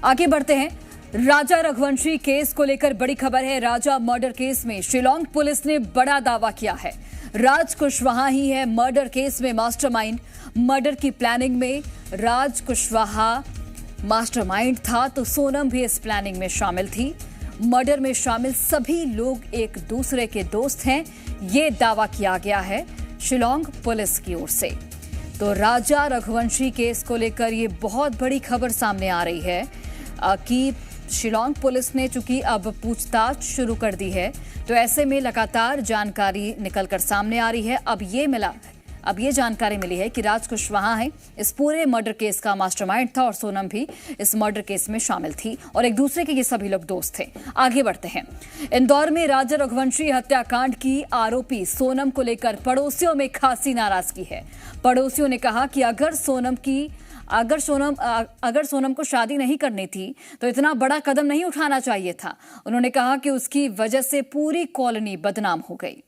आगे बढ़ते हैं। राजा रघुवंशी केस को लेकर बड़ी खबर है। राजा मर्डर केस में शिलांग पुलिस ने बड़ा दावा किया है। राज कुशवाहा ही है मर्डर केस में मास्टरमाइंड। मर्डर की प्लानिंग में राज कुशवाहा मास्टरमाइंड था तो सोनम भी इस प्लानिंग में शामिल थी। मर्डर में शामिल सभी लोग एक दूसरे के दोस्त हैं, ये दावा किया गया है शिलांग पुलिस की ओर से। तो राजा रघुवंशी केस को लेकर ये बहुत बड़ी खबर सामने आ रही है कि शिलांग पुलिस ने चूंकि अब पूछताछ शुरू कर दी है, तो ऐसे में लगातार जानकारी निकलकर सामने आ रही है। अब ये जानकारी मिली है कि राज कुशवाहा है इस पूरे मर्डर केस का मास्टरमाइंड था और सोनम भी इस मर्डर केस में शामिल थी और एक दूसरे के ये सभी लोग दोस्त थे। आगे बढ़ते हैं। इंदौर में राजा रघुवंशी हत्याकांड की आरोपी सोनम को लेकर पड़ोसियों में खासी नाराजगी है। पड़ोसियों ने कहा कि अगर सोनम को शादी नहीं करनी थी तो इतना बड़ा कदम नहीं उठाना चाहिए था। उन्होंने कहा कि उसकी वजह से पूरी कॉलोनी बदनाम हो गई।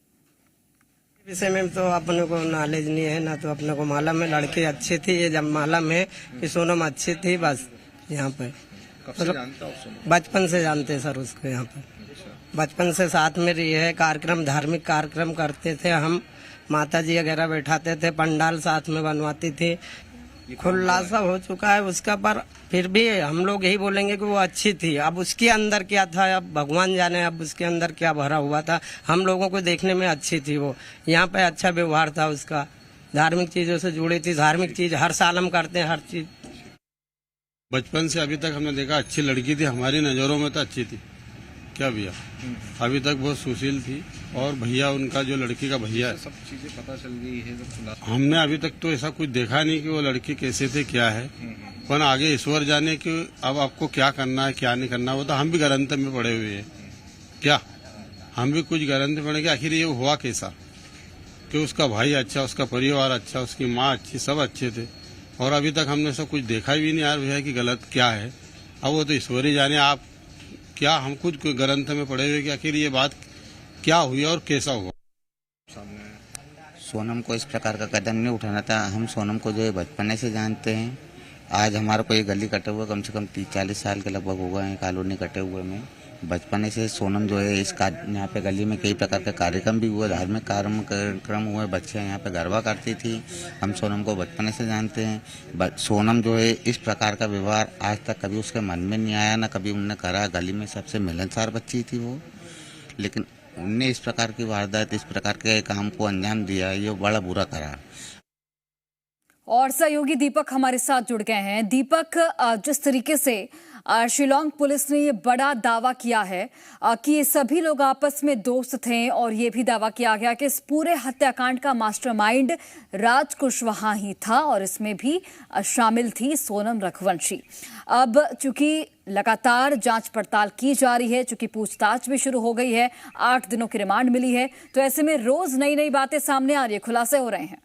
विषय में तो अपने को नॉलेज नहीं है ना, तो अपने को मालूम है लड़की अच्छी थी, ये जब मालूम है कि सोनम अच्छी थी। बस यहाँ पे बचपन से जानते हैं सर उसको। यहाँ पे बचपन से साथ में रही है। कार्यक्रम, धार्मिक कार्यक्रम करते थे हम, माता जी वगैरह बैठाते थे, पंडाल साथ में बनवाती थी। खुलासा हो चुका है उसका, पर फिर भी हम लोग यही बोलेंगे कि वो अच्छी थी। अब उसके अंदर क्या था अब भगवान जाने, अब उसके अंदर क्या भरा हुआ था। हम लोगों को देखने में अच्छी थी वो। यहाँ पे अच्छा व्यवहार था उसका, धार्मिक चीजों से जुड़ी थी। धार्मिक चीज हर साल हम करते हैं, हर चीज। बचपन से अभी तक हमने देखा अच्छी लड़की थी, हमारी नजरों में तो अच्छी थी। क्या भैया अभी तक बहुत सुशील थी। और भैया उनका जो लड़की का भैया है, सब चीजें पता चल गई है। हमने अभी तक तो ऐसा कुछ देखा नहीं कि वो लड़की कैसे थे क्या है, पर आगे ईश्वर जाने कि अब आपको क्या करना है क्या नहीं करना। वो तो हम भी गारंटी में पड़े हुए हैं। क्या हम भी कुछ गारंटी पड़े कि आखिर ये हुआ कैसा, कि उसका भाई अच्छा, उसका परिवार अच्छा, उसकी माँ अच्छी, सब अच्छे थे। और अभी तक हमने सब कुछ देखा भी नहीं यार भैया कि गलत क्या है। अब वो तो ईश्वर ही जाने। आप क्या, हम खुद ग्रंथ में पढ़े हुए कि आखिर ये बात क्या हुई और कैसा हुआ। सोनम को इस प्रकार का कदम नहीं उठाना था। हम सोनम को जो है बचपने से जानते हैं। आज हमारा कोई गली कटे हुए कम से कम 30-40 साल के लगभग हो गए हैं कॉलोनी कटे हुए में। बचपने से सोनम जो है यहाँ पे गली में कई प्रकार के कार्यक्रम भी हुए, धार्मिक कार्यक्रम हुए, बच्चे यहाँ पे गरबा करती थी। हम सोनम को बचपने से जानते हैं। सोनम जो है इस प्रकार का व्यवहार आज तक कभी उसके मन में नहीं आया, ना कभी उनने करा। गली में सबसे मिलनसार बच्ची थी वो, लेकिन उनने इस प्रकार की वारदात, इस प्रकार के काम को अंजाम दिया, ये बड़ा बुरा करा। और सहयोगी दीपक हमारे साथ जुड़ गए हैं। दीपक, जिस तरीके से शिलांग पुलिस ने ये बड़ा दावा किया है कि ये सभी लोग आपस में दोस्त थे और ये भी दावा किया गया कि इस पूरे हत्याकांड का मास्टरमाइंड राज कुशवाहा ही था और इसमें भी शामिल थी सोनम रघुवंशी। अब चूंकि लगातार जांच पड़ताल की जा रही है, चूंकि पूछताछ भी शुरू हो गई है, 8 दिनों की रिमांड मिली है, तो ऐसे में रोज नई नई बातें सामने आ रही है, खुलासे हो रहे हैं।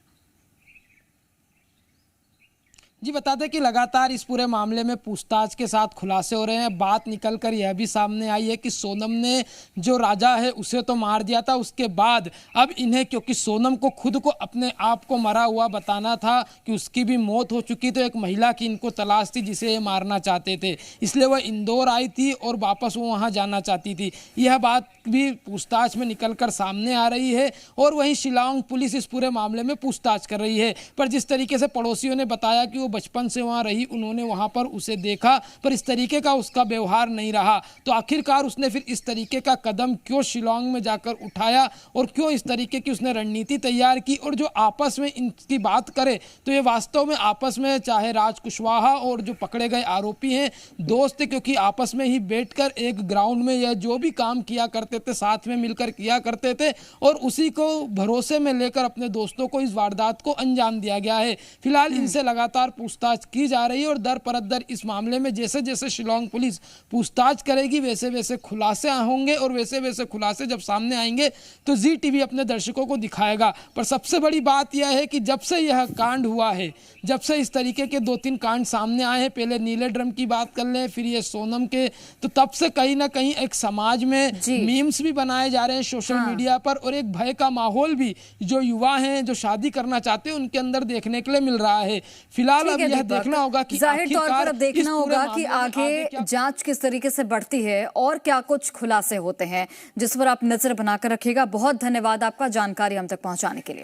जी बता दें कि लगातार इस पूरे मामले में पूछताछ के साथ खुलासे हो रहे हैं। बात निकलकर यह भी सामने आई है कि सोनम ने जो राजा है उसे तो मार दिया था, उसके बाद अब इन्हें, क्योंकि सोनम को खुद को अपने आप को मरा हुआ बताना था कि उसकी भी मौत हो चुकी, तो एक महिला की इनको तलाश थी जिसे ये मारना चाहते थे, इसलिए वह इंदौर आई थी और वापस वो वहाँ जाना चाहती थी। यह बात भी पूछताछ में निकल कर सामने आ रही है। और वहीं शिलांग पुलिस इस पूरे मामले में पूछताछ कर रही है। पर जिस तरीके से पड़ोसियों ने बताया कि वो बचपन से वहां रही, उन्होंने वहां पर उसे देखा, पर इस तरीके का उसका व्यवहार नहीं रहा, तो आखिरकार उसने फिर इस तरीके का कदम क्यों शिलांग में जाकर उठाया और क्यों इस तरीके की उसने रणनीति तैयार की। और जो आपस में इनकी बात करें तो ये वास्तव में आपस में, चाहे राज कुशवाहा और जो पकड़े गए आरोपी हैं, दोस्त थे, क्योंकि आपस में ही बैठकर एक ग्राउंड में यह जो भी काम किया करते थे साथ में मिलकर किया करते थे और उसी को भरोसे में लेकर अपने दोस्तों को इस वारदात को अंजाम दिया गया है। फिलहाल इनसे लगातार पूछताछ की जा रही है और दर पर दर इस मामले में जैसे जैसे शिलांग पुलिस पूछताछ करेगी वैसे वैसे खुलासे होंगे और वैसे वैसे खुलासे जब सामने आएंगे तो जी टीवी अपने दर्शकों को दिखाएगा। पर सबसे बड़ी बात यह है कि जब से यह कांड हुआ है, जब से इस तरीके के 2-3 कांड सामने आए हैं, पहले नीले ड्रम की बात कर लें, फिर ये सोनम के, तो तब से कहीं ना कहीं एक समाज में मीम्स भी बनाए जा रहे हैं सोशल मीडिया पर और एक भय का माहौल भी जो युवा हैं, जो शादी करना चाहते हैं, उनके अंदर देखने के लिए मिल रहा है। फिलहाल फिलहाल अब ठीक है यह दीपक, देखना होगा कि जाहिर तौर पर अब देखना होगा कि आगे क्या जांच किस तरीके से बढ़ती है और क्या कुछ खुलासे होते हैं, जिस पर आप नजर बनाकर रखिएगा। बहुत धन्यवाद आपका जानकारी हम तक पहुंचाने के लिए।